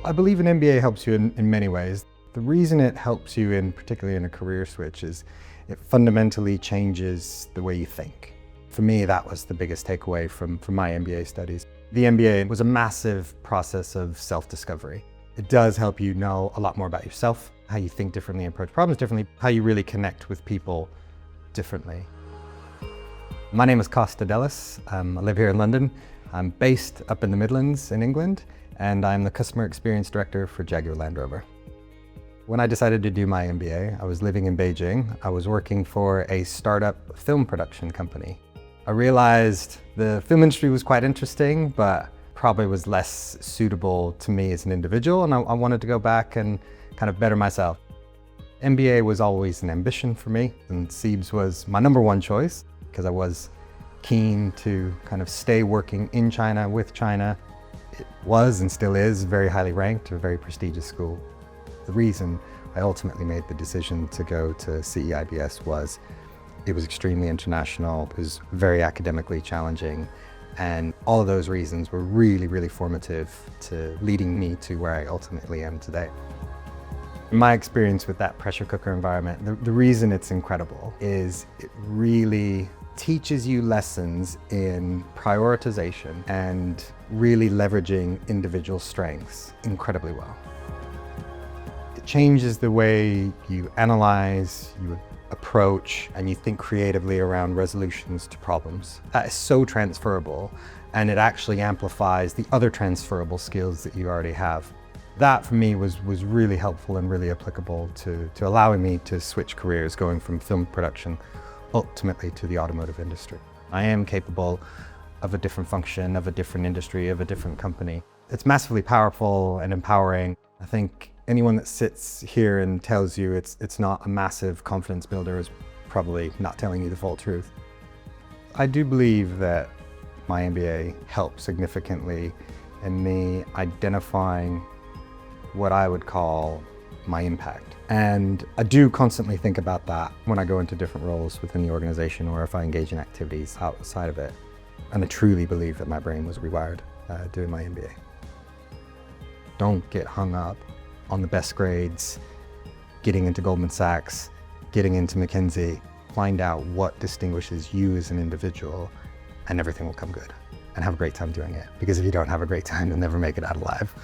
I believe an MBA helps you in many ways. The reason it helps you particularly in a career switch is it fundamentally changes the way you think. For me, that was the biggest takeaway from my MBA studies. The MBA was a massive process of self-discovery. It does help you know a lot more about yourself, how you think differently, approach problems differently, how you really connect with people differently. My name is Costa Delis. I live here in London. I'm based up in the Midlands in England, and I'm the Customer Experience Director for Jaguar Land Rover. When I decided to do my MBA, I was living in Beijing. I was working for a startup film production company. I realized the film industry was quite interesting, but probably was less suitable to me as an individual, and I wanted to go back and kind of better myself. MBA was always an ambition for me, and CEIBS was my #1 choice because I was keen to kind of stay working in China with China. It was and still is very highly ranked, a very prestigious school. The reason I ultimately made the decision to go to CEIBS was it was extremely international, it was very academically challenging, and all of those reasons were really, really formative to leading me to where I ultimately am today. My experience with that pressure cooker environment, the reason it's incredible is it really teaches you lessons in prioritization and really leveraging individual strengths incredibly well. It changes the way you analyze, you approach, and you think creatively around resolutions to problems. That is so transferable, and it actually amplifies the other transferable skills that you already have. That for me was really helpful and really applicable to allowing me to switch careers, going from film production ultimately to the automotive industry. I am capable of a different function, of a different industry, of a different company. It's massively powerful and empowering. I think anyone that sits here and tells you it's not a massive confidence builder is probably not telling you the full truth. I do believe that my MBA helped significantly in me identifying what I would call my impact. And I do constantly think about that when I go into different roles within the organization or if I engage in activities outside of it. And I truly believe that my brain was rewired doing my MBA. Don't get hung up on the best grades, getting into Goldman Sachs, getting into McKinsey. Find out what distinguishes you as an individual, and everything will come good. And have a great time doing it. Because if you don't have a great time, you'll never make it out alive.